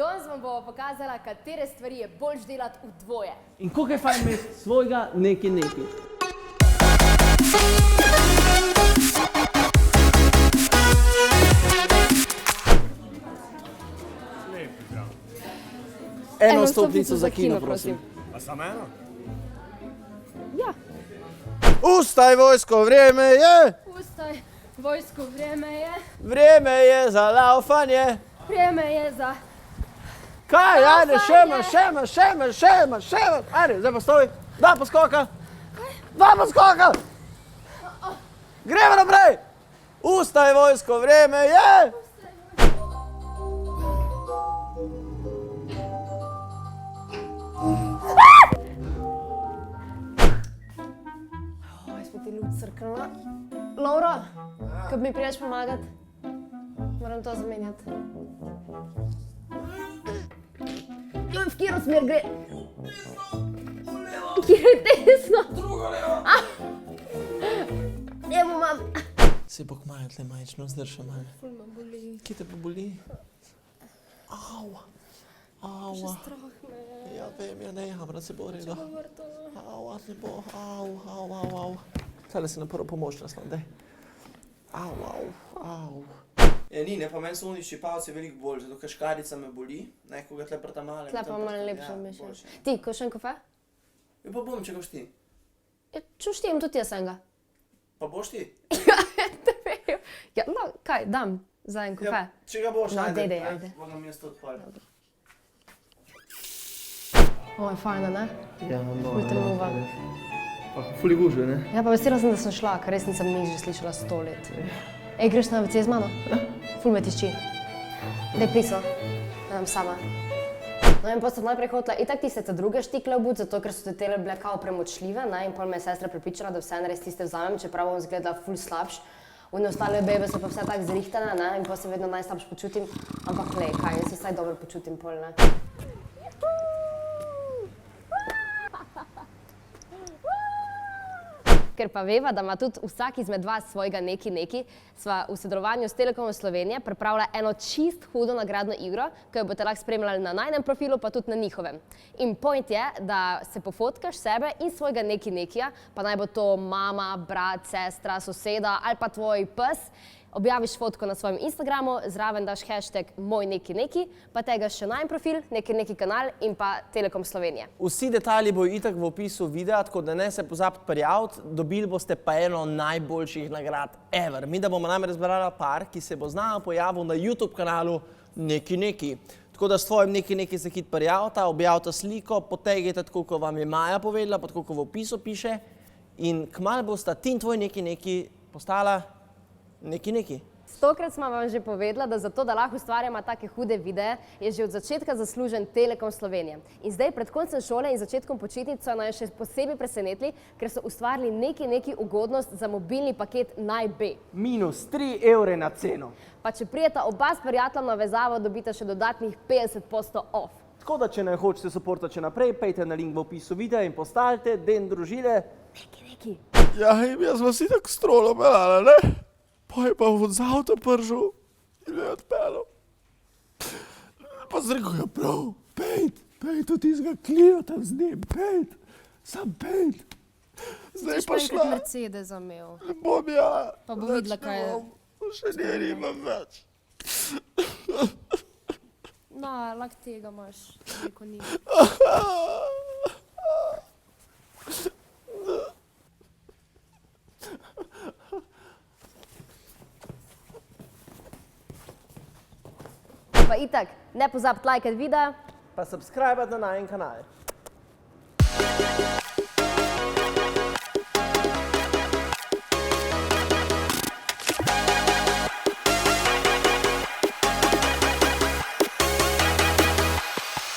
Danes vam bomo pokazala, katere stvari je boljš delati v dvoje. In koliko je fajn imeti svojega neki. Eno stopnico za kino, prosim. A samo eno? Ja. Ustaj, vojsko, vreme je! Ustaj, vojsko, vreme je. Vreme je za laufanje. Vreme je za... Kaj, ajde, šema. Ajde, zdaj pa stoj. Dva poskoka. Gremo naprej. Ustaj, vojsko, vreme je! Oj, smo ti luč crknila. Laura, ko mi priješ pomagati? Moram to zamenjati. V katero smer gre? Kjer je tesno? Drugo levo. Evo, mam. Si bo kmajo tle majčno, zdrša malo. Ful me boli. Kje te pa boli? Aua. Strah me je. Ja, vem, ja, ne, amrat se bo v redu. Vrtala. Aua, ne bo, au. Tale si na prvo pomoč naslon, daj. Au. Ja, ni, ne, pa meni so oni ščipalci veliko bolj, zato ker škarica me boli, ne, ko ga tle prta male. Tle pa malo lepše mišlja. Ti, ko še en kafe? Ja, pa bom, če gaš ti. Ja, čuš ti, tudi jaz enega. Pa boš ti? Ja, no, kaj, dam za en kafe. Ja, če ga boš, No, ajde. ajde. Bogam jaz to odpalil. Ovo je fajna, ne? Ja, no. Ful te muva. Pa fuli gužve, ne? Ja, pa vesela sem, da sem šla, ker res nisem njih že slišala 100 let. Ej, greš na WC z mano? Ful me tišči. Daj pliso. Da nam sama. No in pa sem najprej hotela itak tiste te druge štikle obuti, zato ker so te tele bile kao premočljive, ne? In pol me je sestra prepričala, da vseeno res tiste vzamem, čeprav bom izgledala ful slabš. One ostale bebe so pa vse tako zrihtane, ne? In pa se vedno najslabš počutim. Ampak lej, kaj, jaz se vsaj dobro počutim pol, ne? Ker pa veva, da ima tudi vsak izmed vas svojega neki, sva v sodelovanju s Telekomom Slovenije pripravila eno čist hudo nagradno igro, ki jo boste lahko spremljali na najinem profilu, pa tudi na njihovem. In point je, da se pofotkaš sebe in svojega nekija, pa naj bo to mama, brat, sestra, soseda ali pa tvoj pes, objaviš fotko na svojem Instagramu, zraven daš hashtag moj neki, pa tegaš še najin profil, neki kanal in pa Telekom Slovenije. Vsi detajli bojo itak v opisu videa, tako da ne se pozabiti prijaviti, dobili boste pa eno najboljših nagrad ever. Mi da bomo namreč zbrala par, ki se bo znano pojavil na YouTube kanalu neki. Tako da s tvojim neki se hit prijavita, objavita sliko, potegajte tako, kot vam je Maja povedala, pa tako, kot v opisu piše, in kmalu bosta ti in tvoj neki postala neki. Stokrat smo vam že povedala, da zato, da lahko ustvarjamo take hude videe, je že od začetka zaslužen Telekom Slovenije. In zdaj pred koncem šole in začetkom počitnic so nas še posebej presenetili, ker so ustvarili neki ugodnost za mobilni paket Naj B. Minus 3 evre na ceno. Pa če prijeta oba s prijateljem na vezavo, dobite še dodatnih 50% off. Tako da, če ne hočete supportati še naprej, pejte na link v opisu videa in postanite del družine Neki. Ja, jaz vas itak strolo pelala, ne? Pa je pa od avta pržil in me je odpeljal. Pa sem rekel, ja prav, pejt od tistega klina tam z njim, sam pejt. Zdaj pa šla. Mercedes imel. Ne bom ja. Pa bo videla, kaj je. Še nje nimam več. No, lahko tega imaš, veliko ni. Pa itak, ne pozabiti lajkati videa. pa subscribe na najin kanal.